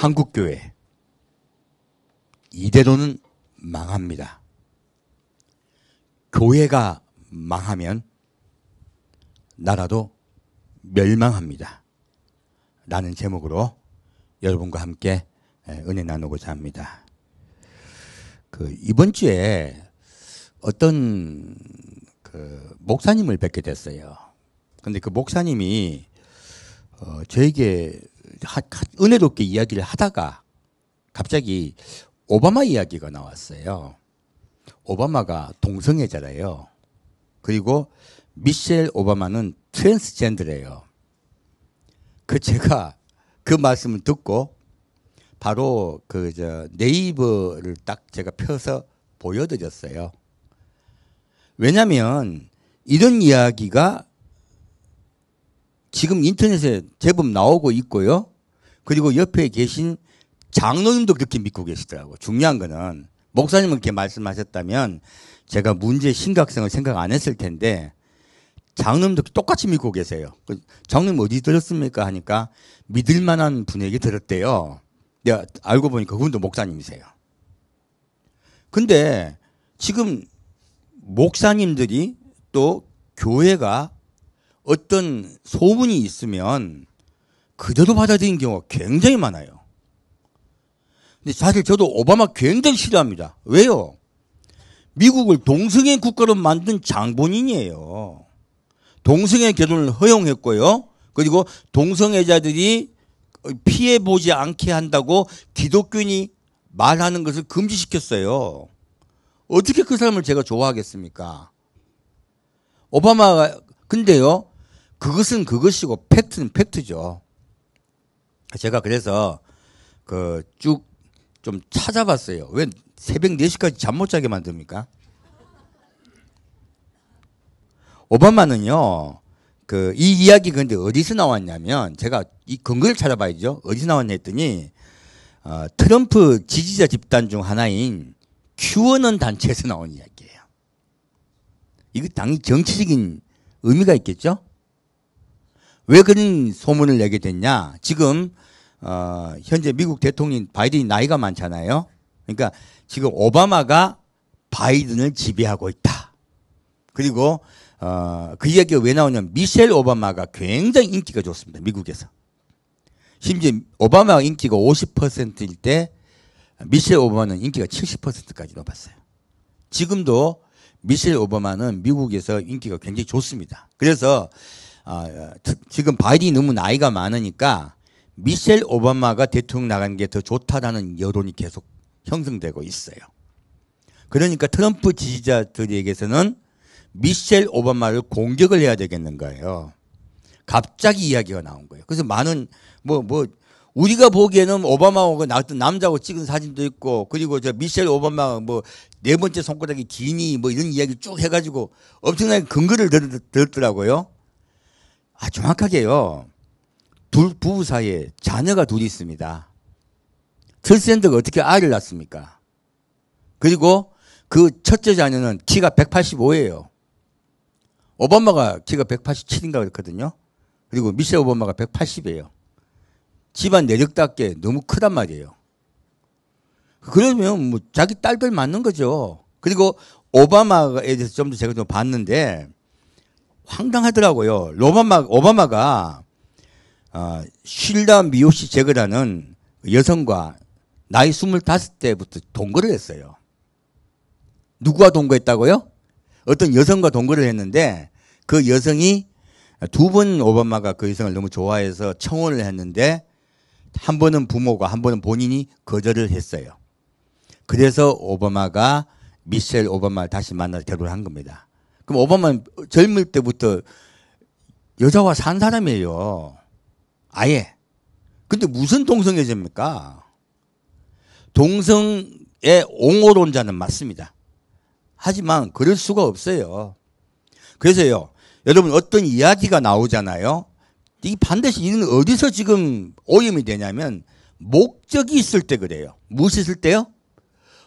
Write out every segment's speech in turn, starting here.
한국교회 이대로는 망합니다. 교회가 망하면 나라도 멸망합니다. 라는 제목으로 여러분과 함께 은혜 나누고자 합니다. 이번 주에 어떤 목사님을 뵙게 됐어요. 근데 그 목사님이 저에게 은혜롭게 이야기를 하다가 갑자기 오바마 이야기가 나왔어요. 오바마가 동성애자래요. 그리고 미셸 오바마는 트랜스젠더래요. 제가 그 말씀을 듣고 바로 네이버를 딱 제가 펴서 보여드렸어요. 왜냐면 이런 이야기가 지금 인터넷에 제법 나오고 있고요. 그리고 옆에 계신 장로님도 그렇게 믿고 계시더라고요. 중요한 거는 목사님은 그렇게 말씀하셨다면 제가 문제의 심각성을 생각 안 했을 텐데 장로님도 똑같이 믿고 계세요. 장로님 어디 들었습니까? 하니까 믿을 만한 분에게 들었대요. 내가 알고 보니까 그분도 목사님이세요. 근데 지금 목사님들이 또 교회가 어떤 소문이 있으면 그대로 받아들이는 경우가 굉장히 많아요. 근데 사실 저도 오바마 굉장히 싫어합니다. 왜요? 미국을 동성애 국가로 만든 장본인이에요. 동성애 결혼을 허용했고요. 그리고 동성애자들이 피해보지 않게 한다고 기독교인이 말하는 것을 금지시켰어요. 어떻게 그 사람을 제가 좋아하겠습니까? 오바마가, 근데요, 그것은 그것이고 팩트는 팩트죠. 제가 그래서 쭉 좀 찾아봤어요. 왜 새벽 4시까지 잠 못 자게 만듭니까? 오바마는요, 이 이야기 근데 어디서 나왔냐면, 제가 이 근거를 찾아봐야죠. 어디서 나왔냐 했더니, 트럼프 지지자 집단 중 하나인 QAnon 단체에서 나온 이야기예요. 이거 당연히 정치적인 의미가 있겠죠? 왜 그런 소문을 내게 됐냐? 지금, 현재 미국 대통령 바이든이 나이가 많잖아요. 그러니까 지금 오바마가 바이든을 지배하고 있다. 그리고, 그 이야기가 왜 나오냐면 미셸 오바마가 굉장히 인기가 좋습니다. 미국에서. 심지어 오바마 인기가 50%일 때 미셸 오바마는 인기가 70%까지 높았어요. 지금도 미셸 오바마는 미국에서 인기가 굉장히 좋습니다. 그래서 지금 바이든이 너무 나이가 많으니까 미셸 오바마가 대통령 나가는 게 더 좋다라는 여론이 계속 형성되고 있어요. 그러니까 트럼프 지지자들에게서는 미셸 오바마를 공격을 해야 되겠는 거예요. 갑자기 이야기가 나온 거예요. 그래서 많은 우리가 보기에는 오바마하고 어떤 남자하고 찍은 사진도 있고, 그리고 미셸 오바마가 4번째 손가락이 기니 이런 이야기 쭉 해가지고 엄청나게 근거를 들었더라고요. 정확하게요. 부부 사이에 자녀가 둘이 있습니다. 트랜스젠더가 어떻게 아이를 낳습니까? 그리고 그 첫째 자녀는 키가 185예요. 오바마가 키가 187인가 그렇거든요. 그리고 미셸 오바마가 180이에요. 집안 내력답게 너무 크단 말이에요. 그러면 자기 딸들 맞는 거죠. 그리고 오바마에 대해서 좀 더 제가 좀 봤는데 황당하더라고요. 오바마가 쉴다 미요시 제거라는 여성과 나이 25때부터 동거를 했어요. 누구와 동거했다고요? 어떤 여성과 동거를 했는데 그 여성이 2번 오바마가 그 여성을 너무 좋아해서 청혼을 했는데 한 번은 부모가 한 번은 본인이 거절을 했어요. 그래서 오바마가 미셸 오바마를 다시 만나서 결혼을 한 겁니다. 그럼 오바마는 젊을 때부터 여자와 산 사람이에요. 아예. 근데 무슨 동성애자입니까? 동성애 옹호론자는 맞습니다. 하지만 그럴 수가 없어요. 그래서요, 여러분 어떤 이야기가 나오잖아요. 이 반드시 이는 어디서 지금 오염이 되냐면 목적이 있을 때 그래요. 무엇이 있을 때요?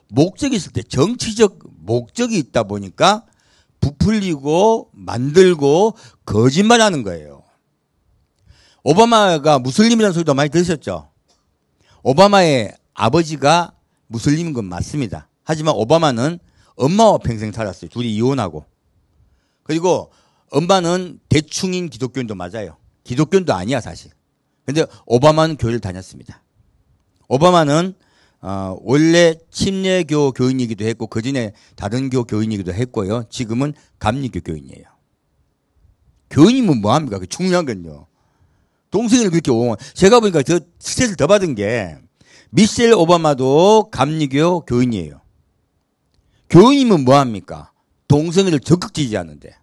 목적이 있을 때, 정치적 목적이 있다 보니까 부풀리고 만들고 거짓말하는 거예요. 오바마가 무슬림이라는 소리도 많이 들으셨죠? 오바마의 아버지가 무슬림인 건 맞습니다. 하지만 오바마는 엄마와 평생 살았어요. 둘이 이혼하고. 그리고 엄마는 대충인 기독교인도 맞아요. 기독교인도 아니야 사실. 근데 오바마는 교회를 다녔습니다. 오바마는 원래 침례교 교인이기도 했고 그전에 다른 교 교인이기도 했고요. 지금은 감리교 교인이에요. 교인이면 뭐합니까? 그 중요한 건요. 동생을 그렇게 옹호. 제가 보니까 저 스트레스를 더 받은 게 미셸 오바마도 감리교 교인이에요. 교인이면 뭐합니까? 동생을 적극 지지하는데.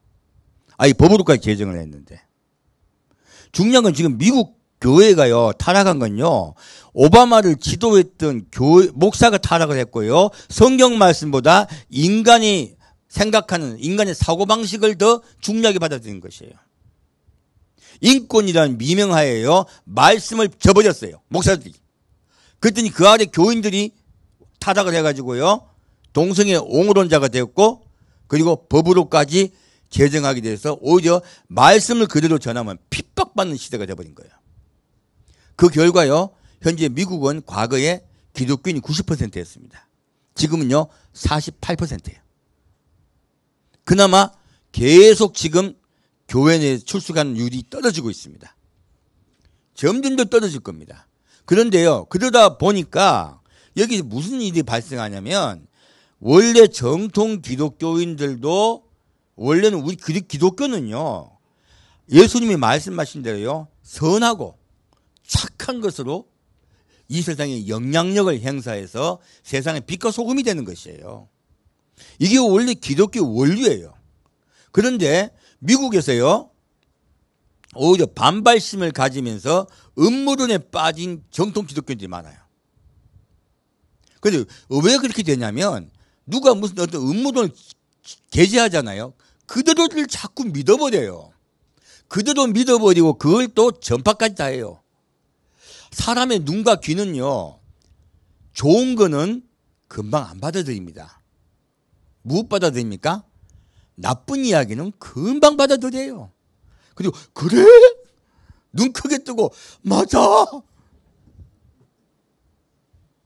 아니 법으로까지 제정을 했는데. 중요한 건 지금 미국 교회가요 타락한 건요. 오바마를 지도했던 목사가 타락을 했고요. 성경 말씀보다 인간이 생각하는 인간의 사고방식을 더 중요하게 받아들인 것이에요. 인권이라는 미명하에요. 말씀을 저버렸어요. 목사들이. 그랬더니 그 아래 교인들이 타락을 해가지고요. 동성애 옹호론자가 되었고 그리고 법으로까지 제정하게 돼서 오히려 말씀을 그대로 전하면 핍박받는 시대가 되어버린 거예요. 그 결과요. 현재 미국은 과거에 기독교인이 90%였습니다. 지금은요 48%예요. 그나마 계속 지금 교회 내 출석하는 율이 떨어지고 있습니다. 점점 더 떨어질 겁니다. 그런데요. 그러다 보니까 여기 무슨 일이 발생하냐면 원래 정통 기독교인들도 원래는 우리 기독교는요. 예수님이 말씀하신 대로요. 선하고 착한 것으로 이 세상에 영향력을 행사해서 세상의 빛과 소금이 되는 것이에요. 이게 원래 기독교 원리예요. 그런데 미국에서요. 오히려 반발심을 가지면서 음모론에 빠진 정통 기독교인들이 많아요. 그런데 왜 그렇게 되냐면 누가 무슨 어떤 음모론을 게재하잖아요. 그대로를 자꾸 믿어버려요. 그대로 믿어버리고 그걸 또 전파까지 다 해요. 사람의 눈과 귀는요. 좋은 거는 금방 안 받아들입니다. 무엇 받아들입니까? 나쁜 이야기는 금방 받아들여요. 그리고 그래? 눈 크게 뜨고 맞아.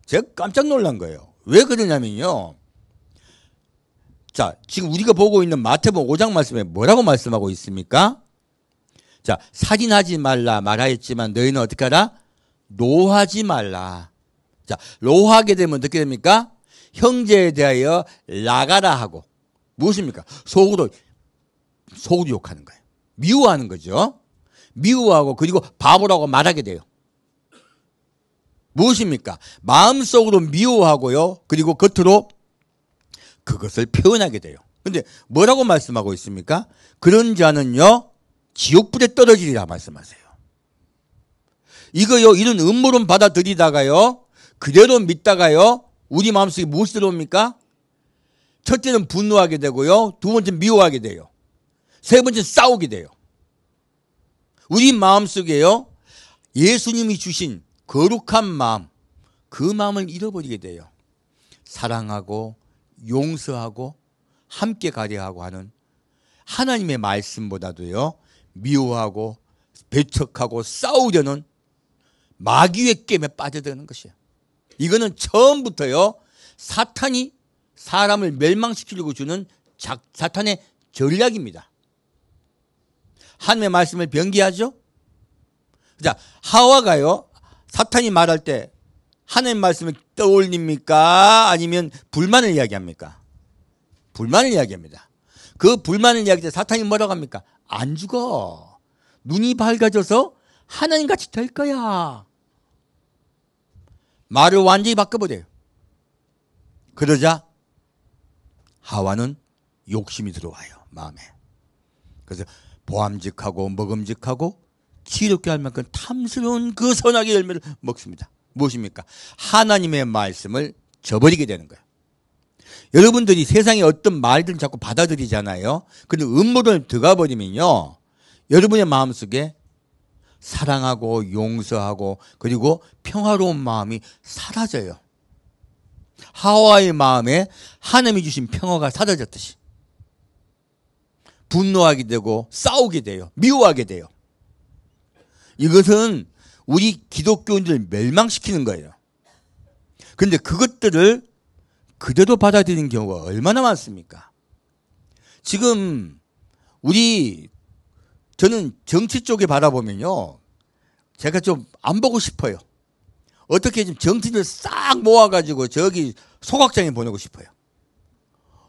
제가 깜짝 놀란 거예요. 왜 그러냐면요. 자, 지금 우리가 보고 있는 마태복음 5장 말씀에 뭐라고 말씀하고 있습니까? 자, 살인하지 말라 말하였지만 너희는 어떻게 하라? 노하지 말라. 자, 노하게 되면 어떻게 됩니까? 형제에 대하여 나가라 하고 무엇입니까? 속으로 욕하는 거예요. 미워하는 거죠. 미워하고 그리고 바보라고 말하게 돼요. 무엇입니까? 마음속으로 미워하고요. 그리고 겉으로 그것을 표현하게 돼요. 근데 뭐라고 말씀하고 있습니까? 그런 자는요. 지옥불에 떨어지리라 말씀하세요. 이거요. 이런 음모론 받아들이다가요. 그대로 믿다가요. 우리 마음속에 무엇이 들어옵니까? 첫째는 분노하게 되고요. 두 번째는 미워하게 돼요. 세 번째는 싸우게 돼요. 우리 마음속에요. 예수님이 주신 거룩한 마음, 그 마음을 잃어버리게 돼요. 사랑하고 용서하고 함께 가려 하고 하는 하나님의 말씀보다도요. 미워하고 배척하고 싸우려는 마귀의 게임에 빠져드는 것이에요. 이거는 처음부터요. 사탄이 사람을 멸망시키려고 주는 사탄의 전략입니다. 하나님의 말씀을 변기하죠. 자, 하와가요. 사탄이 말할 때 하나님의 말씀을 떠올립니까? 아니면 불만을 이야기합니까? 불만을 이야기합니다. 그 불만을 이야기할 때 사탄이 뭐라고 합니까? 안 죽어. 눈이 밝아져서 하나님같이 될 거야. 말을 완전히 바꿔버려요. 그러자 하와는 욕심이 들어와요. 마음에. 그래서 보암직하고 먹음직하고 지혜롭게 할 만큼 탐스러운 그 선악의 열매를 먹습니다. 무엇입니까? 하나님의 말씀을 저버리게 되는 거예요. 여러분들이 세상에 어떤 말들을 자꾸 받아들이잖아요. 그런데 음모론에 들어가 버리면요. 여러분의 마음속에 사랑하고 용서하고 그리고 평화로운 마음이 사라져요. 하와의 마음에 하나님이 주신 평화가 사라졌듯이 분노하게 되고 싸우게 돼요. 미워하게 돼요. 이것은 우리 기독교인들을 멸망시키는 거예요. 근데 그것들을 그대로 받아들이는 경우가 얼마나 많습니까? 지금 저는 정치 쪽에 바라보면요, 제가 좀 안 보고 싶어요. 어떻게 좀 정치를 싹 모아가지고 저기 소각장에 보내고 싶어요.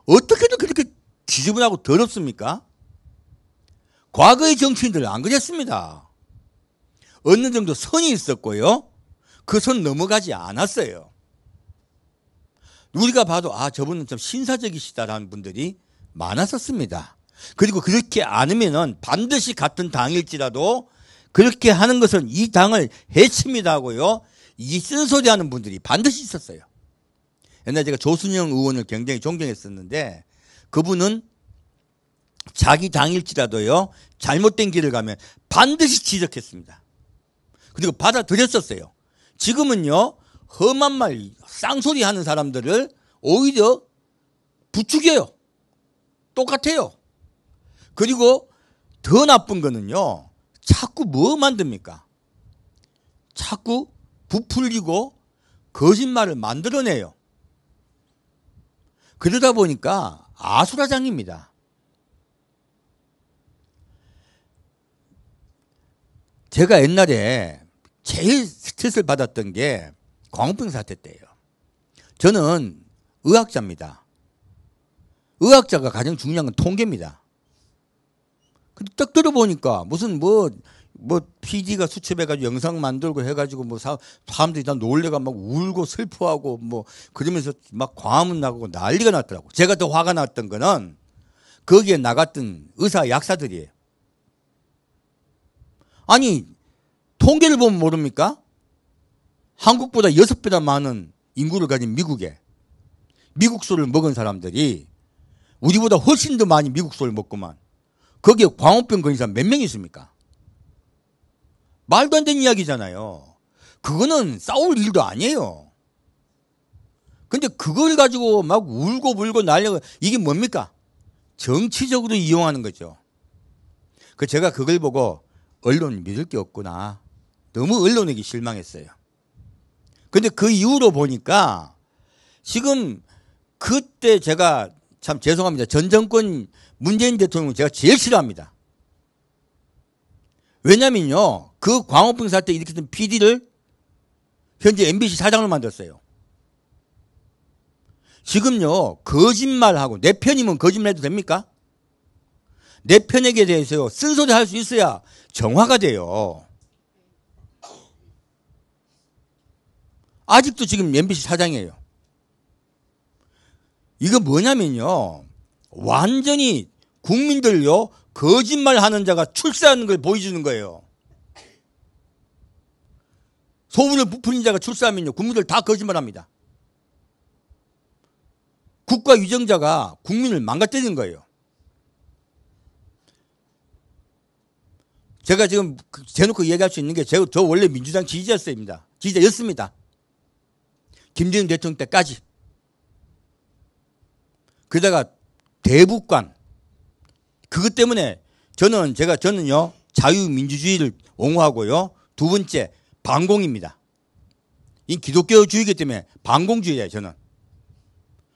어떻게든 그렇게 지저분하고 더럽습니까? 과거의 정치인들은 안 그랬습니다. 어느 정도 선이 있었고요. 그 선 넘어가지 않았어요. 우리가 봐도 저분은 좀 신사적이시다라는 분들이 많았었습니다. 그리고 그렇게 않으면은 반드시 같은 당일지라도 그렇게 하는 것은 이 당을 해칩니다 하고요. 이 쓴소리 하는 분들이 반드시 있었어요. 옛날에 제가 조순영 의원을 굉장히 존경했었는데 그분은 자기 당일지라도요, 잘못된 길을 가면 반드시 지적했습니다. 그리고 받아들였었어요. 지금은요, 험한 말, 쌍소리 하는 사람들을 오히려 부추겨요. 똑같아요. 그리고 더 나쁜 거는요, 자꾸 뭐 만듭니까? 자꾸 부풀리고 거짓말을 만들어내요. 그러다 보니까 아수라장입니다. 제가 옛날에 제일 스트레스를 받았던 게 광우병 사태 때예요. 저는 의학자입니다. 의학자가 가장 중요한 건 통계입니다. 근데 딱 들어보니까 무슨 PD가 수첩해가지고 영상 만들고 해가지고 사람들이 다 놀래가 막 울고 슬퍼하고 그러면서 막 광화문 나가고 난리가 났더라고. 제가 더 화가 났던 거는 거기에 나갔던 의사 약사들이에요. 아니, 통계를 보면 모릅니까? 한국보다 6배나 많은 인구를 가진 미국 소를 먹은 사람들이 우리보다 훨씬 더 많이 미국 소를 먹구만. 거기에 광우병 걸린 사람 몇 명 있습니까? 말도 안 되는 이야기잖아요. 그거는 싸울 일도 아니에요. 근데 그걸 가지고 막 울고 불고 난리가, 이게 뭡니까? 정치적으로 이용하는 거죠. 제가 그걸 보고 언론 믿을 게 없구나. 너무 언론에게 실망했어요. 근데 그 이후로 보니까 지금 그때 제가 참 죄송합니다. 전 정권 문재인 대통령 제가 제일 싫어합니다. 왜냐면요, 그 광우병 사태 일으켰던 PD를 현재 MBC 사장으로 만들었어요. 지금요, 거짓말하고 내 편이면 거짓말해도 됩니까? 내 편에게 대해서 쓴소리 할 수 있어야 정화가 돼요. 아직도 지금 MBC 사장이에요. 이거 뭐냐면요, 완전히 국민들요, 거짓말하는 자가 출세하는 걸 보여주는 거예요. 소문을 부풀린 자가 출세하면요, 국민들 다 거짓말합니다. 국가 위정자가 국민을 망가뜨리는 거예요. 제가 지금 대놓고 얘기할 수 있는 게 저 원래 민주당 지지자였습니다. 김대중 대통령 때까지. 그러다가 대북관, 그것 때문에 저는요, 자유민주주의를 옹호하고요. 두 번째, 반공입니다. 이 기독교주의이기 때문에 반공주의예요, 저는.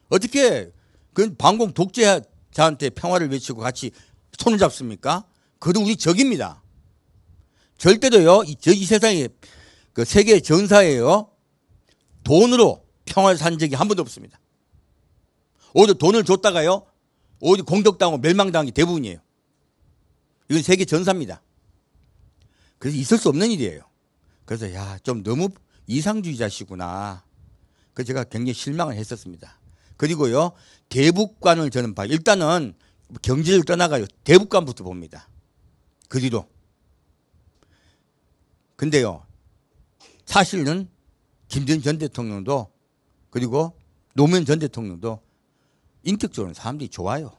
어떻게 그 반공 독재자한테 평화를 외치고 같이 손을 잡습니까? 그것도 우리 적입니다. 절대로요, 이 세상에, 그 세계 전사에요, 돈으로 평화를 산 적이 한 번도 없습니다. 오히려 돈을 줬다가요, 오히려 공격당하고 멸망당한 게 대부분이에요. 이건 세계 전사입니다. 그래서 있을 수 없는 일이에요. 그래서 좀 너무 이상주의자시구나. 그래서 제가 굉장히 실망을 했었습니다. 그리고요, 대북관을 저는 일단은 경제를 떠나가요, 대북관부터 봅니다. 그 뒤로. 근데요, 사실은 김대중 전 대통령도 그리고 노무현 전 대통령도 인격적으로는 사람들이 좋아요.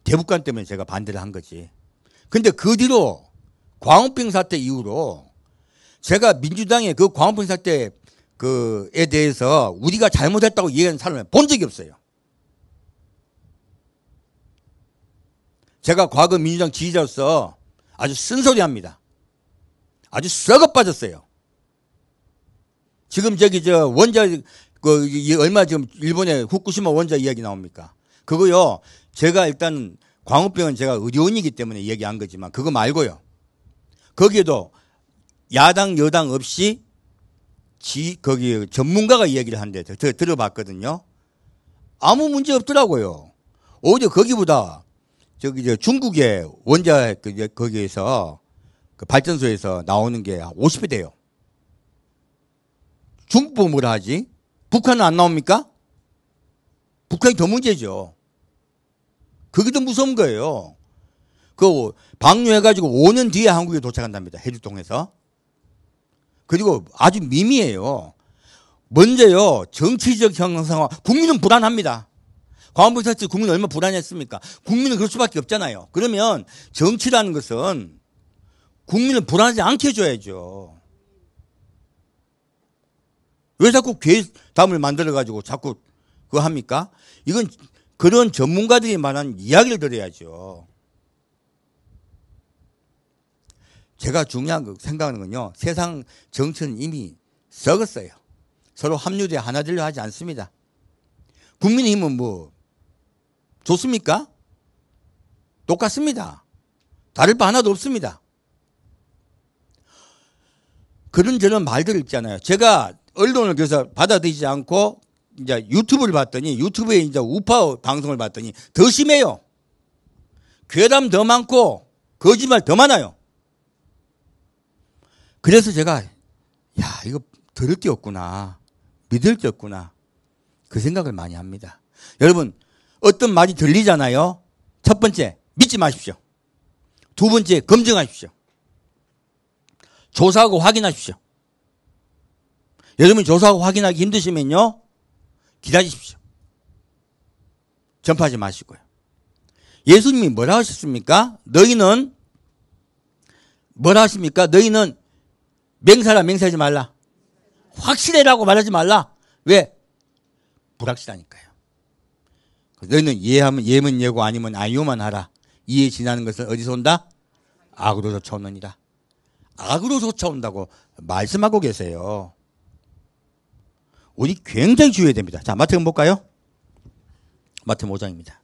대북관 때문에 제가 반대를 한 거지. 근데 그 뒤로 광우병 사태 이후로 제가 민주당의 그 광우병 사태 그에 대해서 우리가 잘못했다고 얘기하는 사람을 본 적이 없어요. 제가 과거 민주당 지지자로서 아주 쓴소리합니다. 아주 썩어 빠졌어요. 지금 저기 저 원자 얼마 지금 일본의 후쿠시마 원자 이야기 나옵니까? 그거요. 제가 일단 광우병은 제가 의료인이기 때문에 얘기한 거지만 그거 말고요. 거기에도 야당 여당 없이 거기 전문가가 이야기를 한대. 제가 들어봤거든요. 아무 문제 없더라고요. 오히려 거기보다 저기 저 중국의 원자 거기에서 그 발전소에서 나오는 게 50배 돼요. 중국 보고 뭐라 하지? 북한은 안 나옵니까? 북한이 더 문제죠. 그게 더 무서운 거예요. 그 방류해가지고 5년 뒤에 한국에 도착한답니다. 해주통에서. 그리고 아주 미미해요. 먼저요, 정치적 형상화. 국민은 불안합니다. 광우병 터치 국민은 얼마나 불안했습니까? 국민은 그럴 수밖에 없잖아요. 그러면 정치라는 것은 국민을 불안하지 않게 해줘야죠. 왜 자꾸 괴담을 만들어가지고 자꾸 그거 합니까? 이건 그런 전문가들이 말하는 이야기를 들어야죠. 제가 중요한 거 생각하는 건요. 세상 정치는 이미 썩었어요. 서로 합류돼 하나 되려 하지 않습니다. 국민의힘은 뭐 좋습니까? 똑같습니다. 다를 바 하나도 없습니다. 그런저런 말들 있잖아요. 제가 언론을 그래서 받아들이지 않고 이제 유튜브를 봤더니 유튜브에 이제 우파 방송을 봤더니 더 심해요. 괴담 더 많고 거짓말 더 많아요. 그래서 제가 야 이거 들을 게 없구나. 믿을 게 없구나. 그 생각을 많이 합니다. 여러분 어떤 말이 들리잖아요. 첫 번째 믿지 마십시오. 두 번째 검증하십시오. 조사하고 확인하십시오. 여러분 조사하고 확인하기 힘드시면요. 기다리십시오. 전파하지 마시고요. 예수님이 뭐라 하셨습니까? 너희는 뭐라 하십니까? 너희는 맹세하라 맹세하지 말라. 확실해라고 말하지 말라. 왜? 불확실하니까요. 너희는 이해하면 예면 예고 아니면 아니오만 하라. 이해 지나는 것은 어디서 온다? 악으로 쫓아오느니라. 악으로 쫓아온다고 말씀하고 계세요. 우리 굉장히 주의해야 됩니다. 자, 마태복음 볼까요? 마태복음 5장입니다.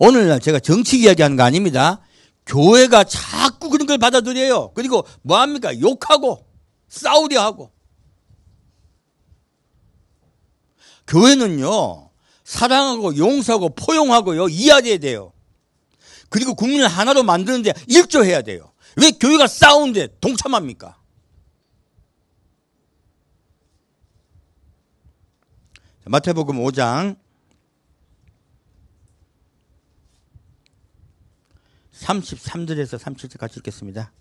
오늘날 제가 정치 이야기하는 거 아닙니다. 교회가 자꾸 그런 걸 받아들여요. 그리고 뭐합니까? 욕하고 싸우려 하고. 교회는요. 사랑하고 용서하고 포용하고요. 이해해야 돼요. 그리고 국민을 하나로 만드는데 일조해야 돼요. 왜 교회가 싸우는데 동참합니까? 마태복음 5장 33절에서 37절 같이 읽겠습니다.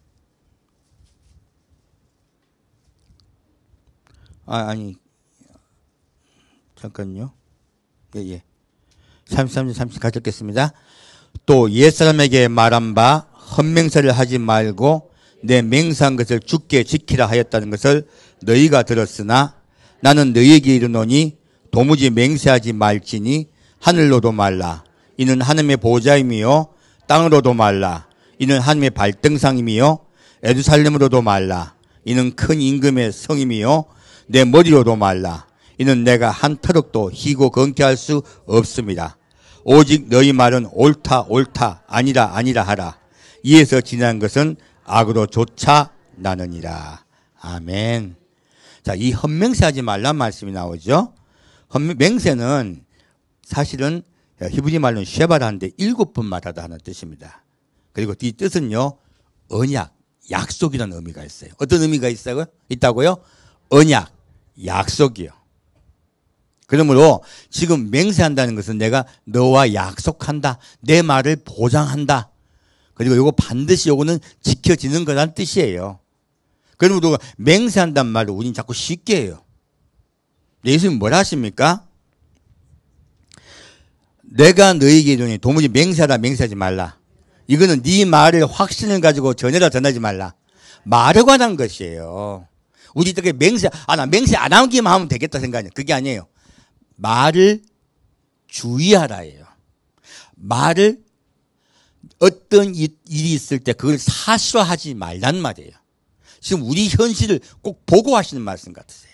아니 잠깐요. 예. 33절 37절 같이 읽겠습니다. 또 옛사람에게 말한 바 헛맹세를 하지 말고 내 맹세한 것을 주께 지키라 하였다는 것을 너희가 들었으나 나는 너희에게 이르노니 도무지 맹세하지 말지니 하늘로도 말라. 이는 하나님의 보좌임이요 땅으로도 말라. 이는 하나님의 발등상임이요 예루살렘으로도 말라. 이는 큰 임금의 성임이요 내 머리로도 말라. 이는 내가 한 터럭도 희고 건케할 수 없습니다. 오직 너희 말은 옳다 옳다 아니라 아니라 하라. 이에서 지난 것은 악으로 쫓아나느니라. 아멘. 자, 이 헛맹세하지 말란 말씀이 나오죠. 맹세는 사실은 히브리 말로는 쉐바라는데 7번 말하다 하는 뜻입니다. 그리고 이 뜻은요. 언약, 약속이라는 의미가 있어요. 어떤 의미가 있다고요? 언약, 약속이요. 그러므로 지금 맹세한다는 것은 내가 너와 약속한다. 내 말을 보장한다. 그리고 요거 반드시 요거는 지켜지는 거란 뜻이에요. 그러므로 맹세한다는 말을 우리는 자꾸 쉽게 해요. 예수님은 뭐라 하십니까? 내가 너에게 이르노니 도무지 맹세하라 맹세하지 말라. 이거는 네 말을 확신을 가지고 전해라 전하지 말라. 말에 관한 것이에요. 우리 이렇게 나 맹세 안 하기만 하면 되겠다 생각이에요. 그게 아니에요. 말을 주의하라예요. 말을 어떤 일이 있을 때 그걸 사실화하지 말란 말이에요. 지금 우리 현실을 꼭 보고 하시는 말씀 같으세요.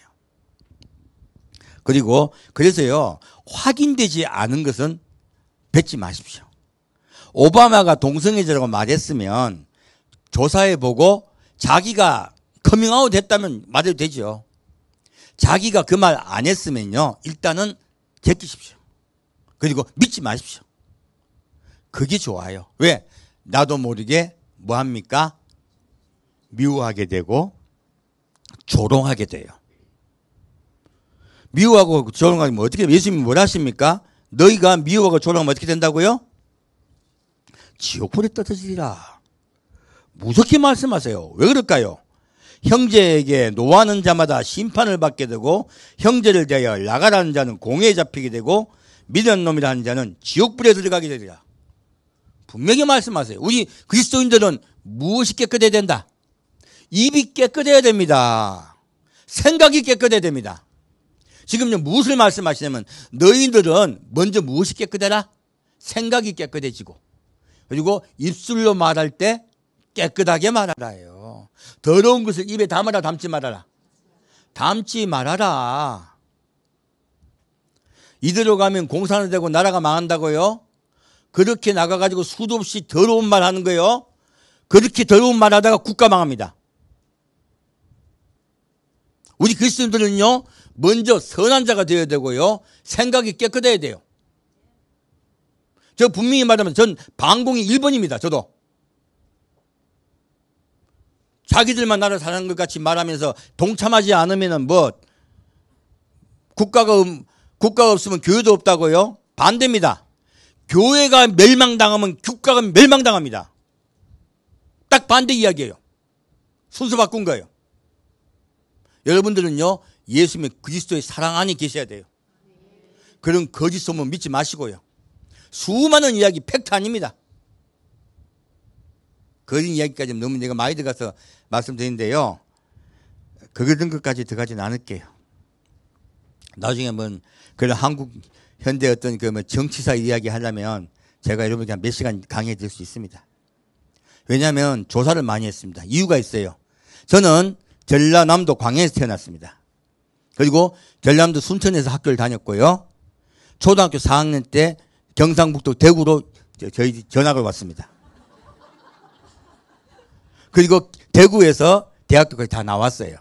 그리고 그래서요, 확인되지 않은 것은 뱉지 마십시오. 오바마가 동성애자라고 말했으면 조사해보고 자기가 커밍아웃 했다면 말해도 되죠. 자기가 그 말 안 했으면요, 일단은 제끼십시오. 그리고 믿지 마십시오. 그게 좋아요. 왜? 나도 모르게 뭐합니까? 미워하게 되고 조롱하게 돼요. 미워하고 조롱하면 어떻게, 예수님이 뭘 하십니까? 너희가 미워하고 조롱하면 어떻게 된다고요? 지옥불에 떨어지리라. 무섭게 말씀하세요. 왜 그럴까요? 형제에게 노하는 자마다 심판을 받게 되고 형제를 대하여 나가라는 자는 공회에 잡히게 되고 믿는 놈이라는 자는 지옥불에 들어가게 되리라. 분명히 말씀하세요. 우리 그리스도인들은 무엇이 깨끗해야 된다? 입이 깨끗해야 됩니다. 생각이 깨끗해야 됩니다. 지금 무엇을 말씀하시냐면 너희들은 먼저 무엇이 깨끗해라? 생각이 깨끗해지고, 그리고 입술로 말할 때 깨끗하게 말하라요. 더러운 것을 입에 담아라, 담지 말아라? 담지 말아라. 이대로 가면 공사는 되고 나라가 망한다고요? 그렇게 나가가지고 수도 없이 더러운 말 하는 거예요. 그렇게 더러운 말 하다가 국가 망합니다. 우리 그리스도인들은요, 먼저 선한 자가 되어야 되고요, 생각이 깨끗해야 돼요. 저 분명히 말하면 전 반공이 1번입니다. 저도. 자기들만 나라 사는 것 같이 말하면서 동참하지 않으면은 뭐 국가가 없으면 교회도 없다고요? 반대입니다. 교회가 멸망당하면 국가가 멸망당합니다. 딱 반대 이야기예요. 순서 바꾼 거예요. 여러분들은요, 예수님의 그리스도의 사랑 안에 계셔야 돼요. 그런 거짓 소문 믿지 마시고요. 수많은 이야기 팩트 아닙니다. 그런 이야기까지 너무 내가 많이 들어가서 말씀드리는데요, 그런 것까지 들어가지는 않을게요. 나중에 그런 한국 현대 어떤 그 정치사 이야기 하려면 제가 여러분께 한 몇 시간 강의해 드릴 수 있습니다. 왜냐하면 조사를 많이 했습니다. 이유가 있어요. 저는 전라남도 광양에서 태어났습니다. 그리고 전라남도 순천에서 학교를 다녔고요. 초등학교 4학년 때 경상북도 대구로 저희 전학을 왔습니다. 그리고 대구에서 대학교까지 다 나왔어요.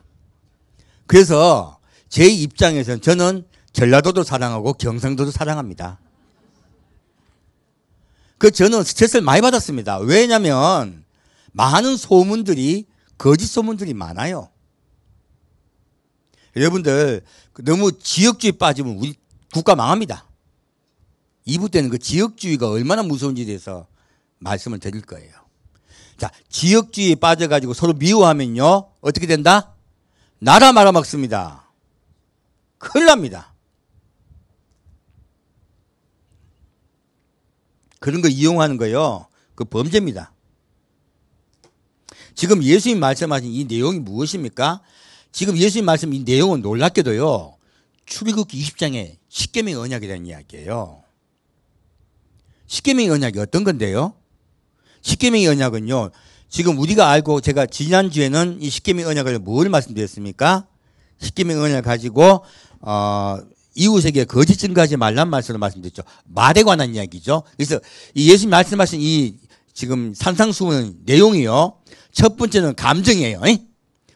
그래서 제 입장에서는 저는 전라도도 사랑하고 경상도도 사랑합니다. 저는 스트레스를 많이 받았습니다. 왜냐하면 많은 소문들이 거짓 소문들이 많아요. 여러분들 너무 지역주의 빠지면 우리 국가 망합니다. 2부 때는 그 지역주의가 얼마나 무서운지에 대해서 말씀을 드릴 거예요. 자, 지역주의에 빠져가지고 서로 미워하면요, 어떻게 된다? 나라 말아먹습니다. 큰일 납니다. 그런 거 이용하는 거요, 그 범죄입니다. 지금 예수님 말씀하신 이 내용이 무엇입니까? 지금 예수님 말씀 이 내용은 놀랍게도요, 출애굽기 20장에 십계명의 언약이라는 이야기예요. 십계명의 언약이 어떤 건데요? 십계명의 언약은요, 지금 우리가 알고, 제가 지난주에는 이 십계명의 언약을 뭘 말씀드렸습니까? 십계명의 언약을 가지고 이웃에게 거짓 증거하지 말란 말씀을 말씀드렸죠. 말에 관한 이야기죠. 그래서 이 예수님 말씀하신 이 지금 산상수훈 내용이요, 첫 번째는 감정이에요.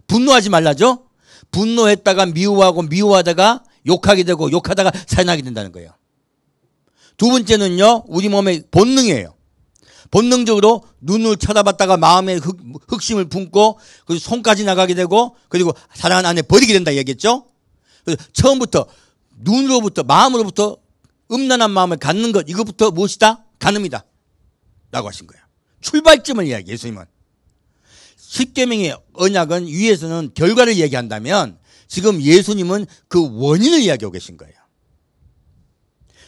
분노하지 말라죠. 분노했다가 미워하고, 미워하다가 욕하게 되고, 욕하다가 살인하게 된다는 거예요. 두 번째는요, 우리 몸의 본능이에요. 본능적으로 눈을 쳐다봤다가 마음에 흑심을 품고, 그리고 손까지 나가게 되고, 그리고 사랑하는 아내 버리게 된다 얘기했죠. 그래서 처음부터 눈으로부터, 마음으로부터 음란한 마음을 갖는 것, 이것부터 무엇이다? 간음이다 라고 하신 거예요. 출발점을 이야기해요, 예수님은. 십계명의 언약은 위에서는 결과를 얘기한다면, 지금 예수님은 그 원인을 이야기하고 계신 거예요.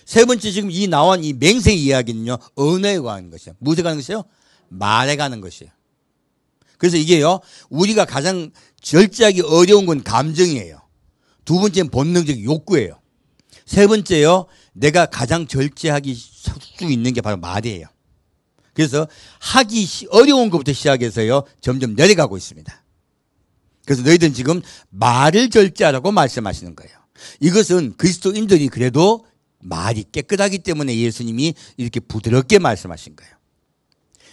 세 번째, 지금 이 나온 이 맹세 이야기는요, 언어에 관한 것이에요. 무엇에 관한 것이에요? 말에 관한 것이에요. 그래서 이게요, 우리가 가장 절제하기 어려운 건 감정이에요. 두 번째는 본능적 욕구예요. 세 번째요, 내가 가장 절제하기 수 있는 게 바로 말이에요. 그래서 하기 어려운 것부터 시작해서요 점점 내려가고 있습니다. 그래서 너희들은 지금 말을 절제하라고 말씀하시는 거예요. 이것은 그리스도인들이 그래도 말이 깨끗하기 때문에 예수님이 이렇게 부드럽게 말씀하신 거예요.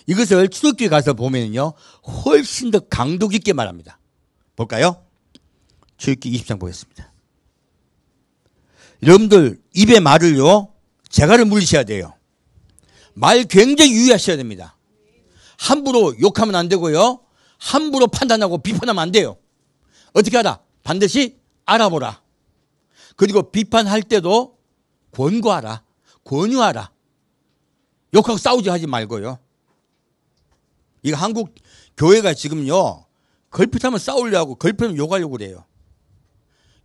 이것을 출애굽기에 가서 보면요 훨씬 더 강도 깊게 말합니다. 볼까요? 출애굽기 20장 보겠습니다. 여러분들 입의 말을요 재갈을 물리셔야 돼요. 말 굉장히 유의하셔야 됩니다. 함부로 욕하면 안 되고요. 함부로 판단하고 비판하면 안 돼요. 어떻게 하라? 반드시 알아보라. 그리고 비판할 때도 권고하라. 권유하라. 욕하고 싸우지 하지 말고요. 이거 한국 교회가 지금요. 걸핏하면 싸우려고 걸핏하면 욕하려고 그래요.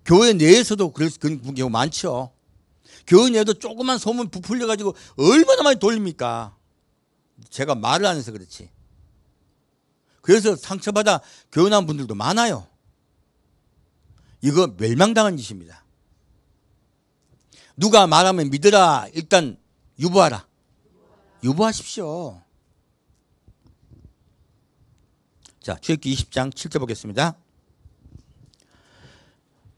교회 내에서도 그런 경우 많죠. 교회 내에도 조그만 소문 부풀려가지고 얼마나 많이 돌립니까? 제가 말을 안 해서 그렇지. 그래서 상처받아 교회 나온 분들도 많아요. 이거 멸망당한 짓입니다. 누가 말하면 믿으라. 일단 유보하라. 유보하십시오. 자, 출애굽기 20장 7절 보겠습니다.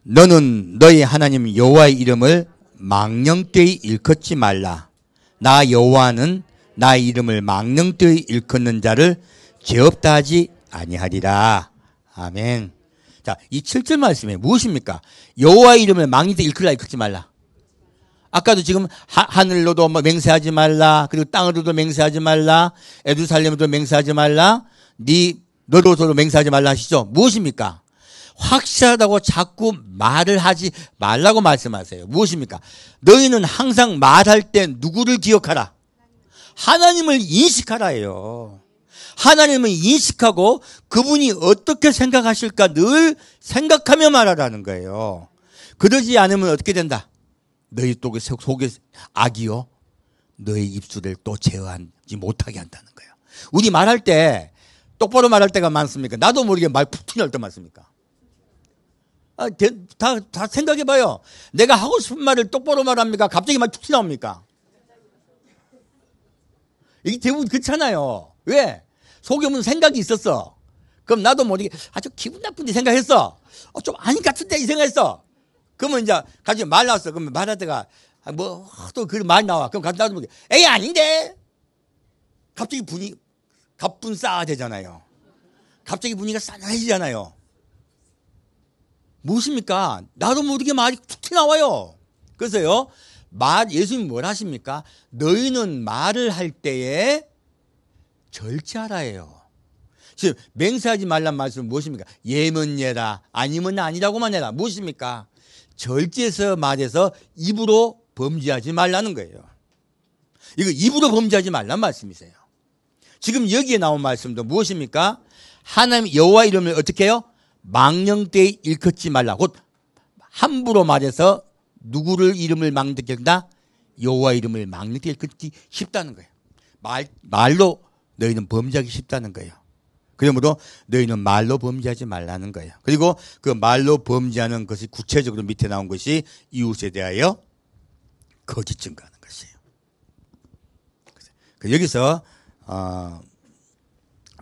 너는 너희 하나님 여호와의 이름을 망령되이 일컫지 말라. 나 여호와는 나의 이름을 망령되이 일컫는 자를 죄 없다 하지 아니하리라. 아멘. 자, 이 7절 말씀에 무엇입니까? 여호와의 이름을 망령되이 일컫지 말라. 아까도 지금 하늘로도 맹세하지 말라. 그리고 땅으로도 맹세하지 말라. 에루살렘으로도 맹세하지 말라. 너로서도 맹세하지 말라 하시죠. 무엇입니까? 확실하다고 자꾸 말을 하지 말라고 말씀하세요. 무엇입니까? 너희는 항상 말할 때 누구를 기억하라? 하나님을 인식하라예요. 하나님을 인식하고 그분이 어떻게 생각하실까 늘 생각하며 말하라는 거예요. 그러지 않으면 어떻게 된다? 너희 속에 악이요 너희 입술을 또 제어하지 못하게 한다는 거예요. 우리 말할 때 똑바로 말할 때가 많습니까? 나도 모르게 말 푹 튀날 때 많습니까? 다 생각해봐요. 내가 하고 싶은 말을 똑바로 말합니까? 갑자기 말 툭 튀나옵니까? 이게 대부분 그렇잖아요. 왜? 속에 무슨 생각이 있었어. 그럼 나도 모르게 아주 기분 나쁜데 생각했어. 좀 아닌 것 같은데 이 생각했어. 그러면 이제 갑자기 말 나왔어. 그러면 말할 때가 또 그 말 나와. 그럼 나도 모르게 에이 아닌데. 갑자기 갑분싸되잖아요. 갑자기 분위기가 싸늘해지잖아요. 무엇입니까? 나도 모르게 말이 툭 튀나와요. 그래서요, 예수님이 뭘 하십니까? 너희는 말을 할 때에 절제하라예요. 지금 맹세하지 말란 말씀은 무엇입니까? 예면 예라, 아니면 아니라고만 해라. 무엇입니까? 절제해서 말해서 입으로 범죄하지 말라는 거예요. 이거 입으로 범죄하지 말란 말씀이세요. 지금 여기에 나온 말씀도 무엇입니까? 하나님 여호와 이름을 어떻게 해요? 망령되이 일컫지 말라. 곧 함부로 말해서 누구를 이름을 망령되이 일컫다? 여호와 이름을 망령되이 일컫기 쉽다는 거예요. 말로 너희는 범죄하기 쉽다는 거예요. 그러므로 너희는 말로 범죄하지 말라는 거예요. 그리고 그 말로 범죄하는 것이 구체적으로 밑에 나온 것이 이웃에 대하여 거짓 증거하는 것이에요. 여기서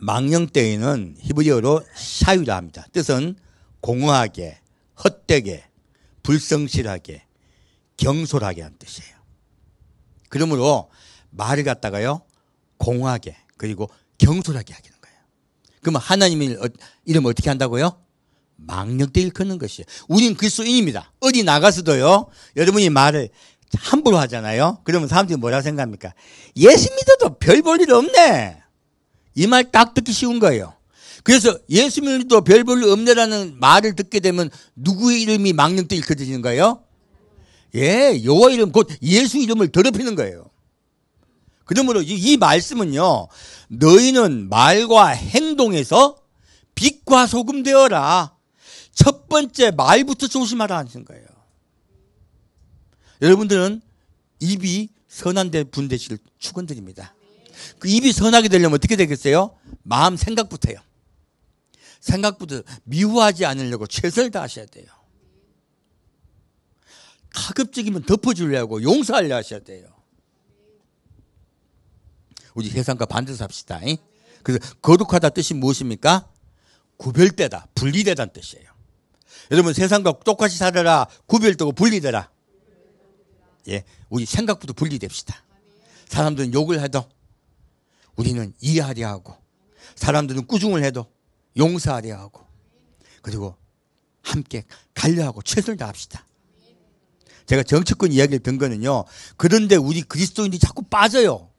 망령되이는 히브리어로 샤유라 합니다. 뜻은 공허하게, 헛되게, 불성실하게, 경솔하게 하는 뜻이에요. 그러므로 말을 갖다가요 공허하게 그리고 경솔하게 하기는 거예요. 그러면 하나님의 이름을 어떻게 한다고요? 망령되이 일컫는 것이에요. 우린 그리스도인입니다. 어디 나가서도요 여러분이 말을 함부로 하잖아요. 그러면 사람들이 뭐라고 생각합니까? 예수 믿어도 별 볼 일 없네. 이 말 딱 듣기 쉬운 거예요. 그래서 예수 믿어도 별 볼 일 없네라는 말을 듣게 되면 누구의 이름이 망령되이 일컬어지는 거예요? 예, 여호와 이름 곧 예수 이름을 더럽히는 거예요. 그러므로 이 말씀은요, 너희는 말과 행동에서 빛과 소금 되어라. 첫 번째 말부터 조심하라 하는 거예요. 여러분들은 입이 선한 분 되시길 축원드립니다. 그 입이 선하게 되려면 어떻게 되겠어요? 마음 생각부터요. 생각부터 미워하지 않으려고 최선을 다하셔야 돼요. 가급적이면 덮어주려고 용서하려 하셔야 돼요. 우리 세상과 반대로 삽시다. 그래서 거룩하다 뜻이 무엇입니까? 구별되다, 분리되다는 뜻이에요. 여러분 세상과 똑같이 살아라, 구별되고 분리되라. 예, 우리 생각부터 분리됩시다. 사람들은 욕을 해도 우리는 이해하려 하고, 사람들은 꾸중을 해도 용서하려 하고, 그리고 함께 갈려하고 최선을 다합시다. 제가 정치권 이야기를 든 거는요, 그런데 우리 그리스도인들이 자꾸 빠져요.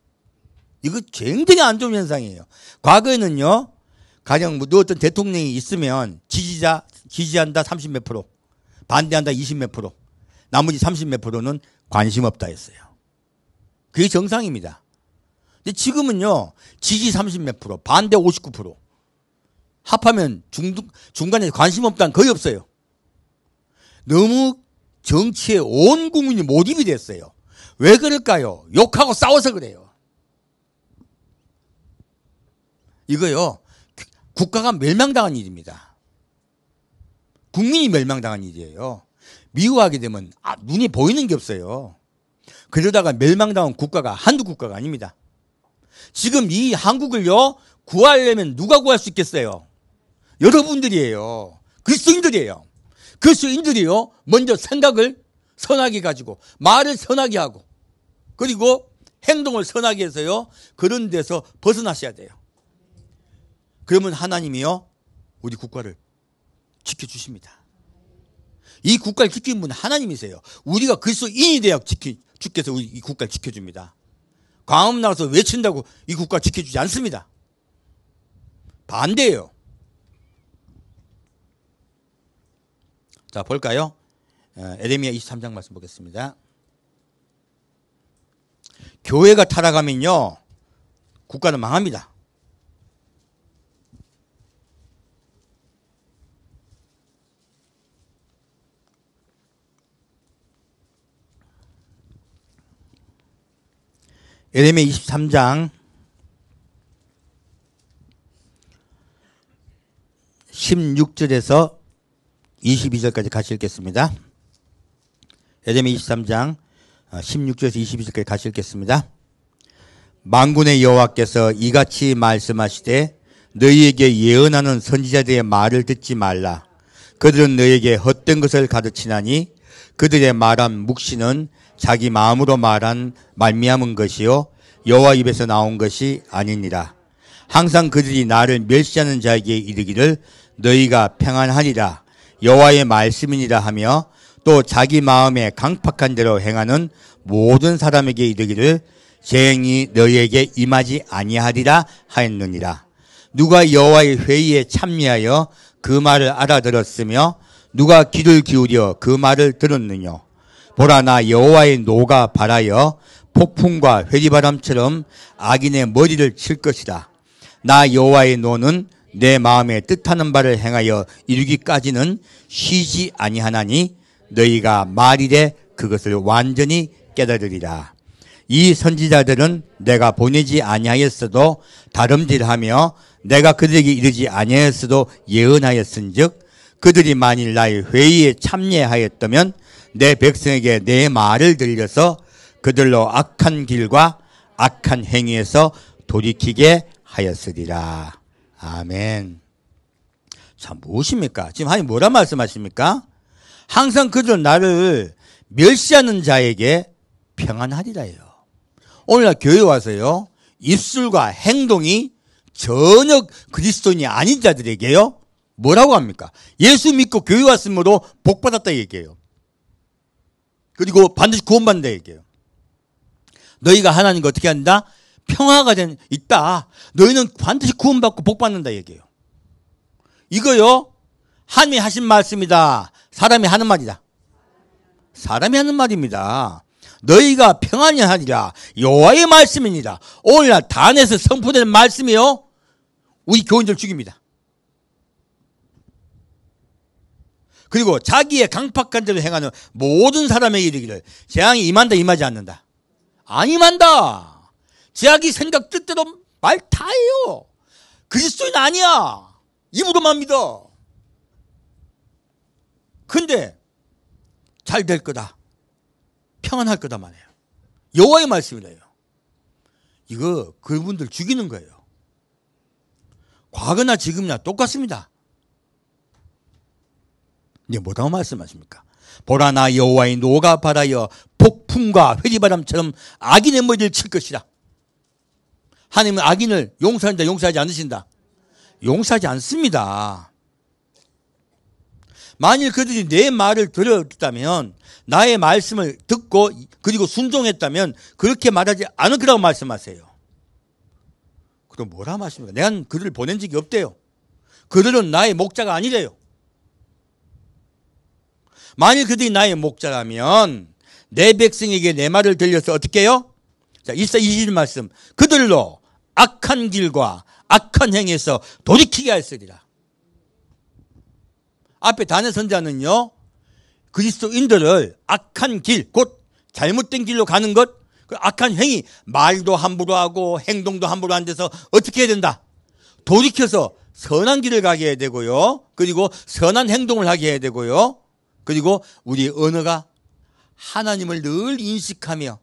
이거 굉장히 안 좋은 현상이에요. 과거에는요, 가령 뭐 어떤 대통령이 있으면 지지한다 30 몇 프로, 반대한다 20 몇 프로, 나머지 30 몇 프로는 관심 없다 했어요. 그게 정상입니다. 근데 지금은요, 지지 30 몇 프로, 반대 59%, 합하면 중간에 관심 없다는 거의 없어요. 너무 정치에 온 국민이 몰입이 됐어요. 왜 그럴까요? 욕하고 싸워서 그래요. 이거요, 국가가 멸망당한 일입니다. 국민이 멸망당한 일이에요. 미워하게 되면 눈이 보이는 게 없어요. 그러다가 멸망당한 국가가 한두 국가가 아닙니다. 지금 이 한국을요, 구하려면 누가 구할 수 있겠어요? 여러분들이에요. 그리스도인들이에요. 그리스도인들이요, 먼저 생각을 선하게 가지고, 말을 선하게 하고, 그리고 행동을 선하게 해서요, 그런 데서 벗어나셔야 돼요. 그러면 하나님이요, 우리 국가를 지켜주십니다. 이 국가를 지키는 분은 하나님이세요. 우리가 그리스도인이 돼야 주께서 우리 이 국가를 지켜줍니다. 광화문 나가서 외친다고 이 국가 지켜주지 않습니다. 반대예요. 자, 볼까요? 에레미야 23장 말씀 보겠습니다. 교회가 타락하면요, 국가는 망합니다. 에레미야 23장 16절에서 22절까지 같이 읽겠습니다. 에레미야 23장 16절에서 22절까지 같이 읽겠습니다. 만군의 여호와께서 이같이 말씀하시되 너희에게 예언하는 선지자들의 말을 듣지 말라. 그들은 너희에게 헛된 것을 가르치나니 그들의 말한 묵시는 자기 마음으로 말미암은 것이요 여호와 입에서 나온 것이 아니니라. 항상 그들이 나를 멸시하는 자에게 이르기를 너희가 평안하리라, 여호와의 말씀이니라 하며, 또 자기 마음에 강팍한 대로 행하는 모든 사람에게 이르기를 재앙이 너희에게 임하지 아니하리라 하였느니라. 누가 여호와의 회의에 참여하여 그 말을 알아들었으며 누가 귀를 기울여 그 말을 들었느냐. 보라, 나 여호와의 노가 발하여 폭풍과 회리바람처럼 악인의 머리를 칠 것이다. 나 여호와의 노는 내 마음에 뜻하는 바를 행하여 이루기까지는 쉬지 아니하나니 너희가 말이래 그것을 완전히 깨달으리라. 이 선지자들은 내가 보내지 아니하였어도 다름질하며 내가 그들에게 이르지 아니하였어도 예언하였은즉, 그들이 만일 나의 회의에 참여하였다면 내 백성에게 내 말을 들려서 그들로 악한 길과 악한 행위에서 돌이키게 하였으리라. 아멘. 자, 무엇입니까? 지금 하나님 뭐라 말씀하십니까? 항상 그들은 나를 멸시하는 자에게 평안하리라요. 오늘날 교회 와서요, 입술과 행동이 전혀 그리스도인이 아닌 자들에게요, 뭐라고 합니까? 예수 믿고 교회 왔으므로 복 받았다 얘기해요. 그리고 반드시 구원받는다 얘기해요. 너희가 하나님과 어떻게 한다? 평화가 있다. 너희는 반드시 구원받고 복 받는다 얘기해요. 이거요, 하나님이 하신 말씀이다, 사람이 하는 말이다? 사람이 하는 말입니다. 너희가 평안히 하리라, 여호와의 말씀이니라. 오늘날 단에서 선포되는 말씀이요, 우리 교인들 죽입니다. 그리고 자기의 강팍한 대로 행하는 모든 사람에게 이르기를 재앙이 임한다, 임하지 않는다? 안 임한다. 자기 생각 뜻대로 말 다 해요. 그리스도인 아니야. 입으로만 믿어. 근데 잘 될 거다, 평안할 거다 말이에요. 여호와의 말씀이래요. 이거 그분들 죽이는 거예요. 과거나 지금이나 똑같습니다. 이제 뭐라고 말씀하십니까? 보라 나 여호와의 노가 발하여 폭풍과 회리바람처럼 악인의 머리를 칠 것이라. 하나님은 악인을 용서한다, 용서하지 않으신다? 용서하지 않습니다. 만일 그들이 내 말을 들었다면, 나의 말씀을 듣고 그리고 순종했다면 그렇게 말하지 않을 거라고 말씀하세요. 그럼 뭐라 말씀입니까? 내가 그들을 보낸 적이 없대요. 그들은 나의 목자가 아니래요. 만일 그들이 나의 목자라면 내 백성에게 내 말을 들려서 어떻게 해요? 자, 1사 20일 말씀. 그들로 악한 길과 악한 행에서 돌이키게 하였으리라. 앞에 다니엘 선지자는요, 그리스도인들을 악한 길, 곧 잘못된 길로 가는 것, 그 악한 행위, 말도 함부로 하고 행동도 함부로 안 돼서 어떻게 해야 된다? 돌이켜서 선한 길을 가게 해야 되고요. 그리고 선한 행동을 하게 해야 되고요. 그리고 우리 언어가 하나님을 늘 인식하며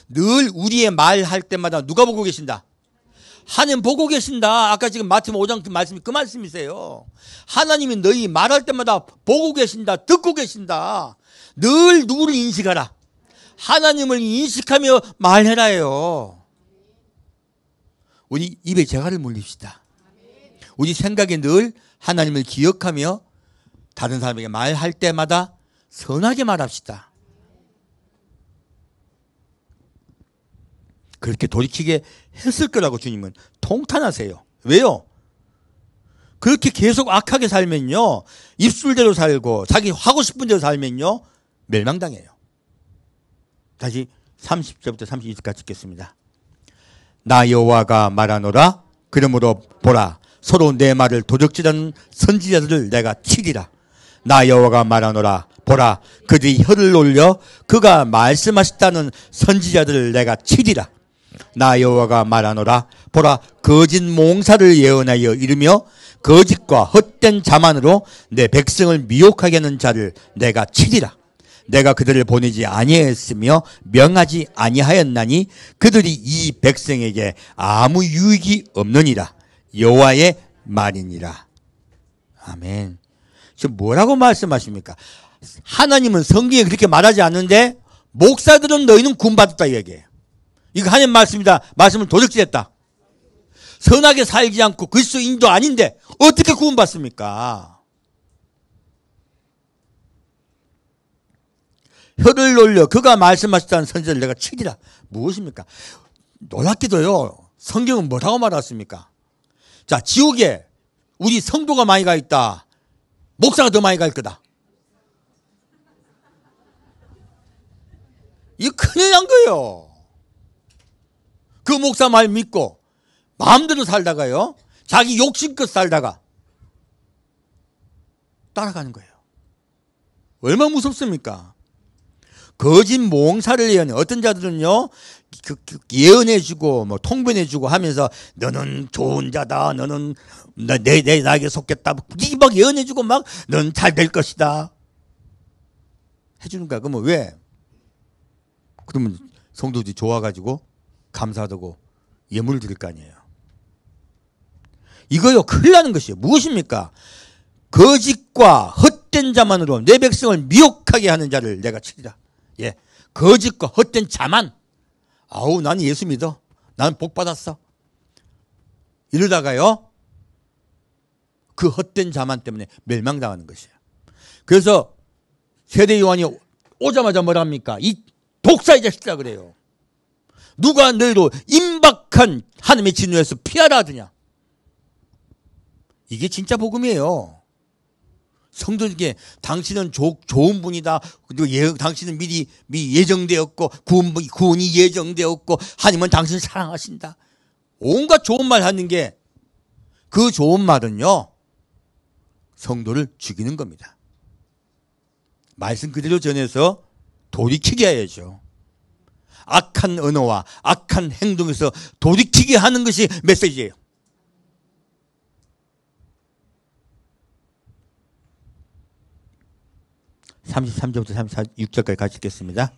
늘 우리의 말할 때마다 누가 보고 계신다? 하나님 보고 계신다. 아까 지금 마태복음 5장 그 말씀이 그 말씀이세요. 하나님이 너희 말할 때마다 보고 계신다. 듣고 계신다. 늘 누구를 인식하라? 하나님을 인식하며 말해라요. 우리 입에 재갈을 물립시다. 우리 생각에 늘 하나님을 기억하며 다른 사람에게 말할 때마다 선하게 말합시다. 그렇게 돌이키게 했을 거라고 주님은 통탄하세요. 왜요? 그렇게 계속 악하게 살면요, 입술대로 살고 자기 하고 싶은 대로 살면요, 멸망당해요. 다시 30절부터 32절까지 읽겠습니다. 나 여호와가 말하노라. 그러므로 보라, 서로 내 말을 도적질하는 선지자들을 내가 치리라. 나 여호와가 말하노라. 보라, 그들이 혀를 올려 그가 말씀하셨다는 선지자들을 내가 치리라. 나 여호와가 말하노라. 보라, 거짓 몽사를 예언하여 이르며 거짓과 헛된 자만으로 내 백성을 미혹하게 하는 자를 내가 치리라. 내가 그들을 보내지 아니하였으며 명하지 아니하였나니 그들이 이 백성에게 아무 유익이 없느니라. 여호와의 말이니라. 아멘. 지금 뭐라고 말씀하십니까? 하나님은 성경에 그렇게 말하지 않는데 목사들은 너희는 구원받았다 이 얘기예요. 이거 하나님 말씀이다. 말씀을 도적질했다. 선하게 살지 않고 그리스도인도 아닌데 어떻게 구원받습니까? 혀를 놀려 그가 말씀하셨다는 선지자를 내가 치리라. 무엇입니까? 놀랍게도요, 성경은 뭐라고 말했습니까? 자, 지옥에 우리 성도가 많이 가 있다. 목사가 더 많이 갈 거다. 이거 큰일 난 거예요. 그 목사 말 믿고 마음대로 살다가요, 자기 욕심껏 살다가 따라가는 거예요. 얼마나 무섭습니까? 거짓 몽사를 예언해. 어떤 자들은요, 예언해주고 뭐 통변해주고 하면서 너는 좋은 자다, 너는 나에게 속겠다, 막 예언해주고 막 너는 잘 될 것이다 해주는 거야. 그러면 왜? 그러면 성도들이 좋아가지고 감사하다고 예물을 드릴 거 아니에요. 이거요, 큰일 나는 것이에요. 무엇입니까? 거짓과 헛된 자만으로 내 백성을 미혹하게 하는 자를 내가 치리라. 예, 거짓과 헛된 자만. 아우, 나는 예수 믿어. 나는 복 받았어. 이러다가요, 그 헛된 자만 때문에 멸망당하는 것이에요. 그래서 세례 요한이 오자마자 뭐라 합니까? 이 독사의 자식들아 그래요. 누가 너희로 임박한 하나님의 진노에서 피하라 하더냐. 이게 진짜 복음이에요. 성도에게 당신은 좋은 분이다. 그리고 당신은 미리 예정되었고 구원이 예정되었고 하나님은 당신을 사랑하신다. 온갖 좋은 말 하는 게, 그 좋은 말은요, 성도를 죽이는 겁니다. 말씀 그대로 전해서 돌이키게 해야죠. 악한 언어와 악한 행동에서 돌이키게 하는 것이 메시지예요. (33절부터 36절까지 같이 읽겠습니다.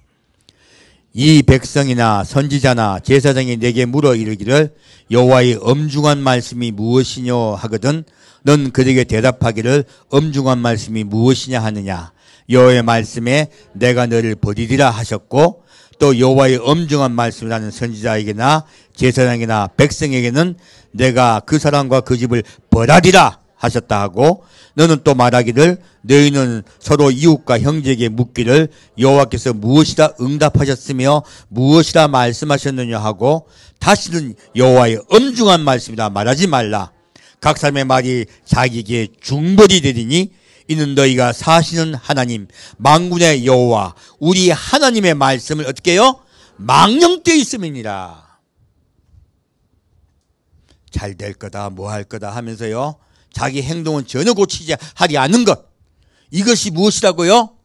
이 백성이나 선지자나 제사장이 내게 물어 이르기를 여호와의 엄중한 말씀이 무엇이뇨 하거든 넌 그들에게 대답하기를 엄중한 말씀이 무엇이냐 하느냐 여호와의 말씀에 내가 너를 버리리라 하셨고 또 여호와의 엄중한 말씀을 하는 선지자에게나 제사장이나 백성에게는 내가 그 사람과 그 집을 벌하리라 하셨다 하고 너는 또 말하기를 너희는 서로 이웃과 형제에게 묻기를 여호와께서 무엇이라 응답하셨으며 무엇이라 말씀하셨느냐 하고 다시는 여호와의 엄중한 말씀이라 말하지 말라. 각 사람의 말이 자기에게 중벌이 되리니 이는 너희가 사시는 하나님 만군의 여호와 우리 하나님의 말씀을 어떻게 해요? 망령되어 있음이니라. 잘 될 거다 뭐 할 거다 하면서요 자기 행동은 전혀 고치지 하지 않는 것 이것이 무엇이라고요?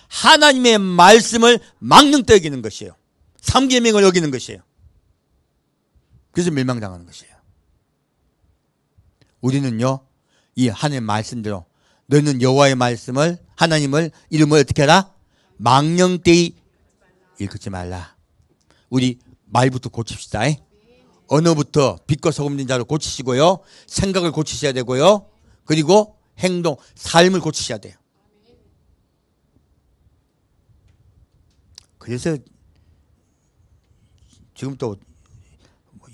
하나님의 말씀을 망령되게 여기는 것이에요. 삼계명을 여기는 것이에요. 그래서 멸망당하는 것이에요. 우리는요 이 하나님의 말씀대로 너희는 여호와의 말씀을 하나님을 이름을 어떻게 하라? 망령되이 읽지 말라. 우리 말부터 고칩시다. 언어부터 빛과 소금 된 자로 고치시고요. 생각을 고치셔야 되고요. 그리고 행동, 삶을 고치셔야 돼요. 그래서 지금 또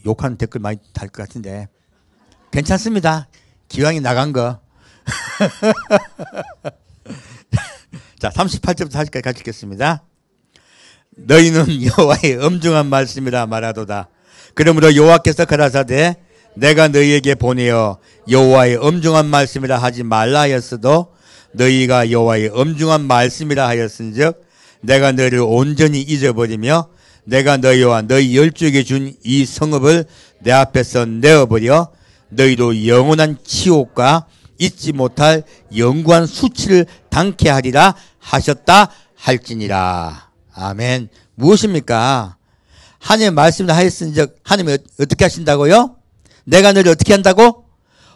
욕하는 댓글 많이 달 것 같은데 괜찮습니다. 기왕이 나간 거. 자, 38절부터 40까지 같이 읽겠습니다. 너희는 여호와의 엄중한 말씀이라 말하도다. 그러므로 여호와께서 가라사대 내가 너희에게 보내어 여호와의 엄중한 말씀이라 하지 말라 하였어도 너희가 여호와의 엄중한 말씀이라 하였은즉 내가 너희를 온전히 잊어버리며 내가 너희와 너희 열조에게 준 이 성읍을 내 앞에서 내어버려 너희로 영원한 치욕과 잊지 못할 영구한 수치를 당케 하리라 하셨다 할지니라. 아멘. 무엇입니까? 하나님의 말씀을 하였은즉 하나님이 어떻게 하신다고요? 내가 너를 어떻게 한다고?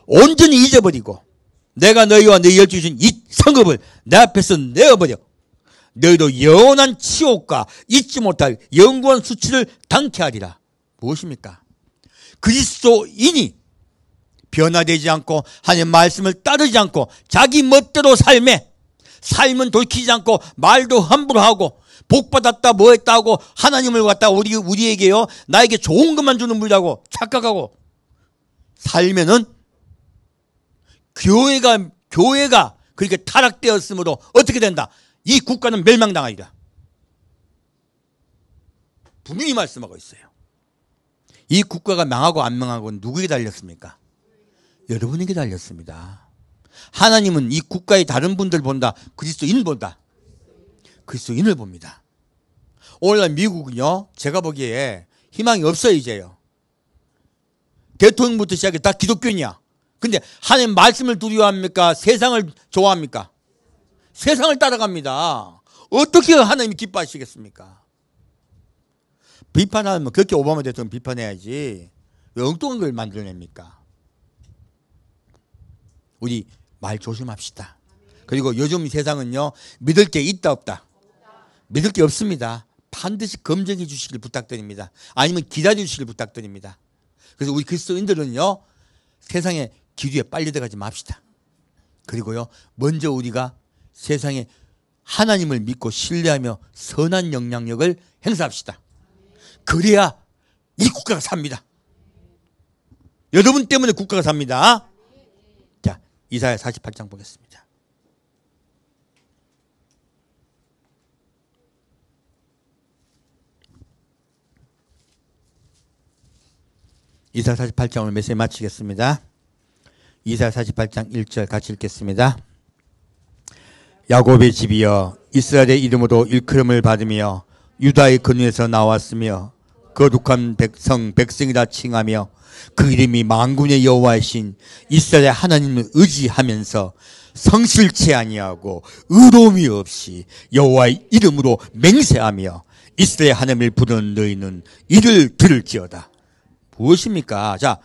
온전히 잊어버리고 내가 너희와 너희 열조에 준 이 성읍을 내 앞에서 내어버려 너희도 영원한 치욕과 잊지 못할 영구한 수치를 당케 하리라. 무엇입니까? 그리스도인이 변화되지 않고 하나님의 말씀을 따르지 않고 자기 멋대로 삶은 돌이키지 않고 말도 함부로 하고 복받았다 뭐 했다 하고 하나님을 갖다 우리에게요 나에게 좋은 것만 주는 분이라고 착각하고 살면은 교회가 그렇게 타락되었으므로 어떻게 된다? 이 국가는 멸망당하리라. 분명히 말씀하고 있어요. 이 국가가 망하고 안 망하고 누구에게 달렸습니까? 여러분에게 달렸습니다. 하나님은 이 국가의 다른 분들 본다. 그리스도인을 본다. 그리스도인을 봅니다. 오늘날 미국은요 제가 보기에 희망이 없어요. 이제요. 대통령부터 시작해 다 기독교인이야. 근데 하나님 말씀을 두려워합니까? 세상을 좋아합니까? 세상을 따라갑니다. 어떻게 하나님이 기뻐하시겠습니까? 비판하면 그렇게 오바마 대통령 비판해야지 왜 엉뚱한 걸 만들어냅니까? 우리 말 조심합시다. 그리고 요즘 세상은요 믿을 게 있다 없다? 믿을 게 없습니다. 반드시 검증해 주시길 부탁드립니다. 아니면 기다려 주시길 부탁드립니다. 그래서 우리 그리스도인들은요 세상의 기류에 빨리 들어가지 맙시다. 그리고요 먼저 우리가 세상에 하나님을 믿고 신뢰하며 선한 영향력을 행사합시다. 그래야 이 국가가 삽니다. 여러분 때문에 국가가 삽니다. 자, 이사야 48장 보겠습니다. 이사야 48장 오늘 메시지 마치겠습니다. 이사야 48장 1절 같이 읽겠습니다. 야곱의 집이여 이스라엘의 이름으로 일컬음을 받으며 유다의 근원에서 나왔으며 거룩한 백성이라 칭하며 그 이름이 만군의 여호와이신 이스라엘의 하나님을 의지하면서 성실치 아니하고 의로움이 없이 여호와의 이름으로 맹세하며 이스라엘 하나님을 부르는 너희는 이를 들을지어다. 무엇입니까? 자,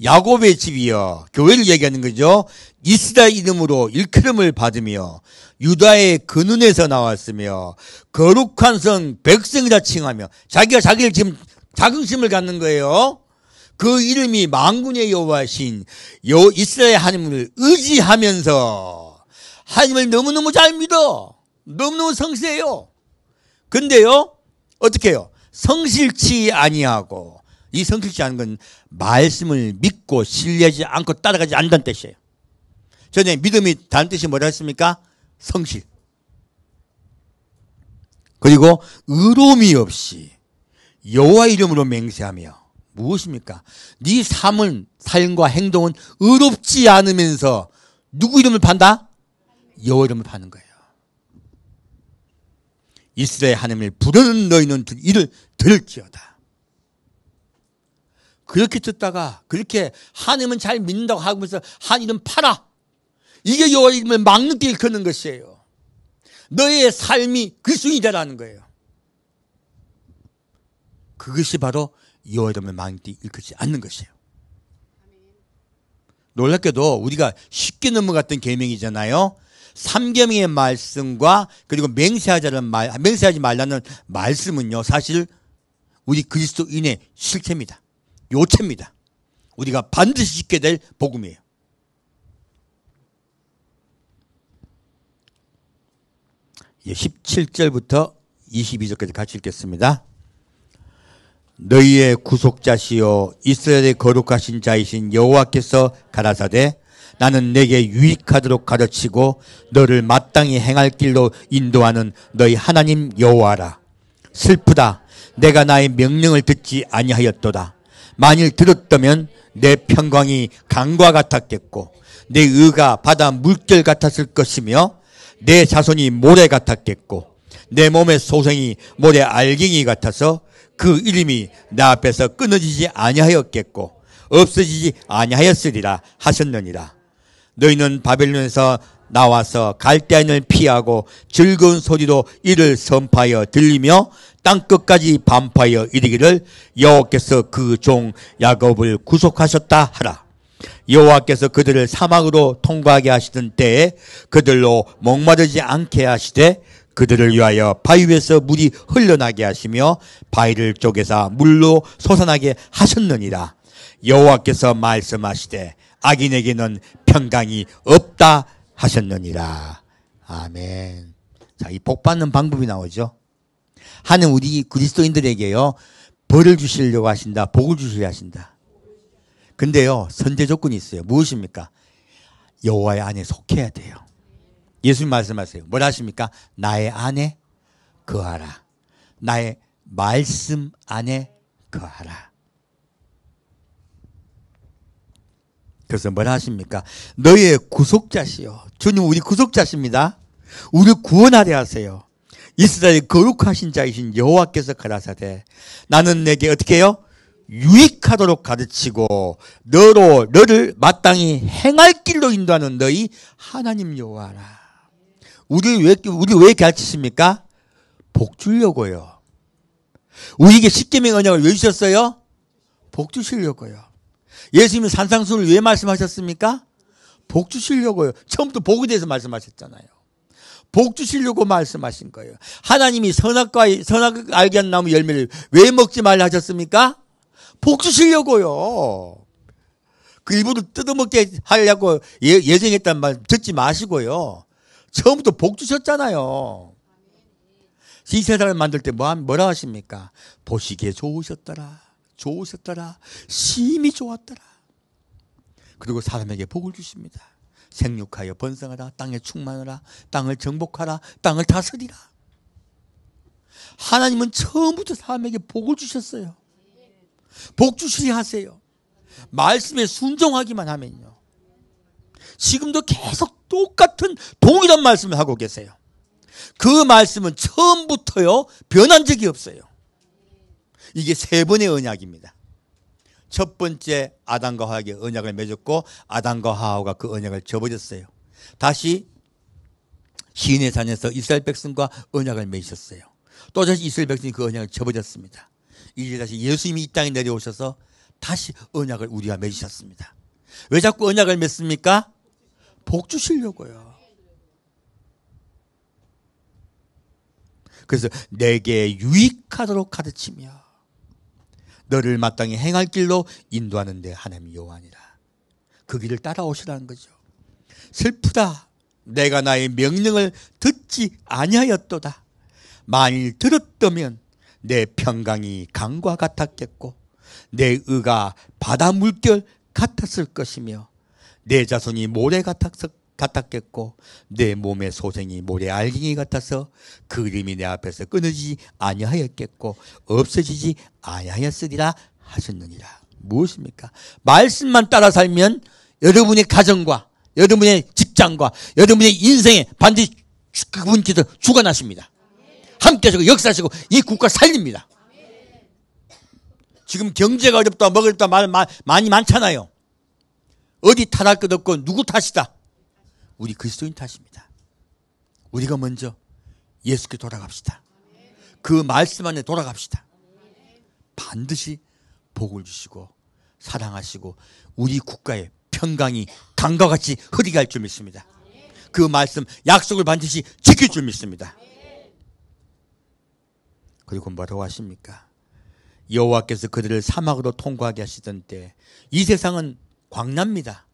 야곱의 집이여, 교회를 얘기하는 거죠. 이스라엘 이름으로 일컬음을 받으며 유다의 근원에서 나왔으며 거룩한 성 백성이라 칭하며, 자기가 자기를 지금 자긍심을 갖는 거예요. 그 이름이 만군의 여호와신 이스라엘 하나님을 의지하면서 하나님을 너무너무 잘 믿어. 너무너무 성실해요. 근데요, 어떻게 해요? 성실치 아니하고, 이 성실치 않은 건 말씀을 믿고 신뢰하지 않고 따라가지 않는다는 뜻이에요. 전에 믿음이 다른 뜻이 뭐라 했습니까? 성실. 그리고 의로움이 없이 여호와 이름으로 맹세하며, 무엇입니까? 네 삶과 행동은 의롭지 않으면서 누구 이름을 판다? 여호와 이름을 파는 거예요. 이스라엘 하나님을 부르는 너희는 이를 들을지어다. 그렇게 듣다가 그렇게 하나님은 잘 믿는다고 하면서 한 이름 팔아. 이게 여호와 이름을 막는 길 걷는 것이에요. 너의 삶이 그리스도인이라는 거예요. 그것이 바로 여호와 이름을 막는 길 일컫지 않는 것이에요. 놀랍게도 우리가 쉽게 넘어갔던 계명이잖아요. 3계명의 말씀과 그리고 맹세하지 말라는 말씀은요, 사실 우리 그리스도인의 실체입니다. 요체입니다. 우리가 반드시 지켜야 될 복음이에요. 예, 17절부터 22절까지 같이 읽겠습니다. 너희의 구속자시요 이스라엘의 거룩하신 자이신 여호와께서 가라사대 나는 내게 유익하도록 가르치고 너를 마땅히 행할 길로 인도하는 너희 하나님 여호와라. 슬프다. 내가 나의 명령을 듣지 아니하였도다. 만일 들었다면 내 평강이 강과 같았겠고 내 의가 바다 물결 같았을 것이며 내 자손이 모래 같았겠고 내 몸의 소생이 모래 알갱이 같아서 그 이름이 내 앞에서 끊어지지 아니하였겠고 없어지지 아니하였으리라 하셨느니라. 너희는 바벨론에서 나와서 갈대아인을 피하고 즐거운 소리로 이를 선포하여 들리며 땅끝까지 반포하여 이르기를 여호와께서 그 종 야곱을 구속하셨다 하라. 여호와께서 그들을 사막으로 통과하게 하시던 때에 그들로 목마르지 않게 하시되 그들을 위하여 바위 위에서 물이 흘러나게 하시며 바위를 쪼개사 물로 솟아나게 하셨느니라. 여호와께서 말씀하시되 악인에게는 평강이 없다 하셨느니라. 아멘. 자, 이 복 받는 방법이 나오죠. 하나님 우리 그리스도인들에게요, 벌을 주시려고 하신다, 복을 주시려 하신다. 근데요, 선제 조건이 있어요. 무엇입니까? 여호와의 안에 속해야 돼요. 예수님 말씀하세요. 뭐라 하십니까? 나의 안에 거하라. 나의 말씀 안에 거하라. 그래서 뭐라 하십니까? 너희의 구속자시요. 주님 우리 구속자십니다. 우리를 구원하려 하세요. 이스라엘 거룩하신 자이신 여호와께서 가라사대 나는 내게 어떻게 해요? 유익하도록 가르치고 너를 마땅히 행할 길로 인도하는 너희 하나님 여호와라. 우리 왜 가르치십니까? 복 주려고요. 우리에게 십계명 언약을 왜 주셨어요? 복 주시려고요. 예수님은 산상수훈을 왜 말씀하셨습니까? 복 주시려고요. 처음부터 복에 대해서 말씀하셨잖아요. 복 주시려고 말씀하신 거예요. 하나님이 선악을 알게 하는 나무 열매를 왜 먹지 말라 하셨습니까? 복 주시려고요. 그 일부러 뜯어먹게 하려고 예정했단 말 듣지 마시고요. 처음부터 복 주셨잖아요. 이 세상을 만들 때 뭐라 하십니까? 보시기에 좋으셨더라. 심히 좋았더라. 그리고 사람에게 복을 주십니다. 생육하여 번성하라. 땅에 충만하라. 땅을 정복하라. 땅을 다스리라. 하나님은 처음부터 사람에게 복을 주셨어요. 복 주시려 하세요. 말씀에 순종하기만 하면요. 지금도 계속 똑같은 동일한 말씀을 하고 계세요. 그 말씀은 처음부터요 변한 적이 없어요. 이게 3번의 언약입니다. 첫 번째 아담과 하와에게 언약을 맺었고 아담과 하와가 그 언약을 저버렸어요. 다시 시인의 산에서 이스라엘 백성과 언약을 맺으셨어요. 또 다시 이스라엘 백성이 그 언약을 저버렸습니다. 이제 다시 예수님이 이 땅에 내려오셔서 다시 언약을 우리와 맺으셨습니다. 왜 자꾸 언약을 맺습니까? 복 주시려고요. 그래서 내게 유익하도록 가르치며 너를 마땅히 행할 길로 인도하는 데 하나님이 여호와니라. 그 길을 따라오시라는 거죠. 슬프다. 내가 나의 명령을 듣지 아니하였도다. 만일 들었다면 내 평강이 강과 같았겠고 내 의가 바다 물결 같았을 것이며 내 자손이 모래 같았겠고 내 몸의 소생이 모래 알갱이 같아서 그림이 내 앞에서 끊어지지 아니하였겠고 없어지지 아니하였으리라 하셨느니라. 무엇입니까? 말씀만 따라 살면 여러분의 가정과 여러분의 직장과 여러분의 인생에 반드시 그분께서 주관하십니다. 함께 하시고 역사하시고 이 국가 살립니다. 지금 경제가 어렵다 먹을 다 말 많이 많잖아요. 어디 탓할 것 없고 누구 탓이다? 우리 그리스도인 탓입니다. 우리가 먼저 예수께 돌아갑시다. 그 말씀 안에 돌아갑시다. 반드시 복을 주시고 사랑하시고 우리 국가의 평강이 강과 같이 흐리게 할 줄 믿습니다. 그 말씀 약속을 반드시 지킬 줄 믿습니다. 그리고 뭐라고 하십니까? 여호와께서 그들을 사막으로 통과하게 하시던 때 이 세상은 광야입니다.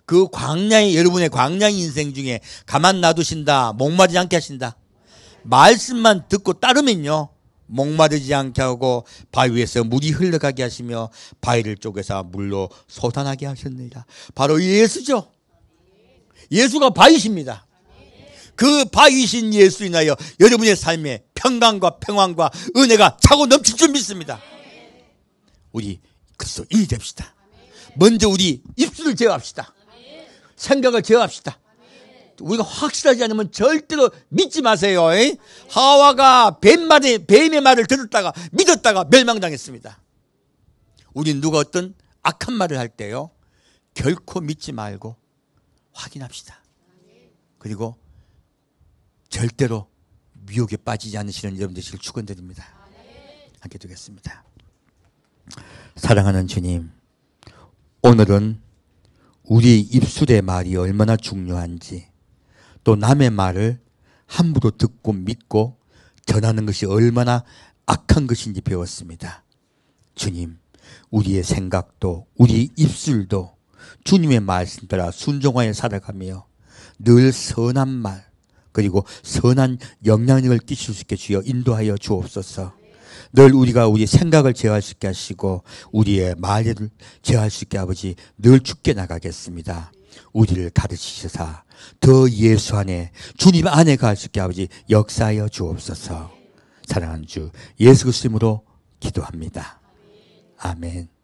그 광야의 여러분의 광야 인생 중에 가만 놔두신다. 목마르지 않게 하신다. 말씀만 듣고 따르면요. 목마르지 않게 하고 바위 위에서 물이 흘러가게 하시며 바위를 쪼개서 물로 솟아나게 하셨느니라. 바로 예수죠. 예수가 바위십니다. 그 바위신 예수 인하여 여러분의 삶에 평강과 평안과 은혜가 차고 넘칠 줄 믿습니다. 우리 그리스도인이 됩시다. 먼저 우리 입술을 제어합시다. 생각을 제어합시다. 우리가 확실하지 않으면 절대로 믿지 마세요. 하와가 뱀의 말을 들었다가 믿었다가 멸망당했습니다. 우린 누가 어떤 악한 말을 할 때요 결코 믿지 말고 확인합시다. 그리고 절대로 미혹에 빠지지 않으시는 여러분 되시길 축원드립니다. 함께 두겠습니다. 사랑하는 주님, 오늘은 우리의 입술의 말이 얼마나 중요한지 또 남의 말을 함부로 듣고 믿고 전하는 것이 얼마나 악한 것인지 배웠습니다. 주님, 우리의 생각도 우리의 입술도 주님의 말씀 따라 순종하여 살아가며 늘 선한 말 그리고 선한 영향력을 끼칠 수 있게 주여 인도하여 주옵소서. 늘 우리가 우리 생각을 제어할 수 있게 하시고 우리의 말을 제어할 수 있게 아버지 늘 주께 나가겠습니다. 우리를 가르치시사 더 예수 안에 주님 안에 갈 수 있게 아버지 역사하여 주옵소서. 사랑하는 주 예수 그리스도 이름으로 기도합니다. 아멘.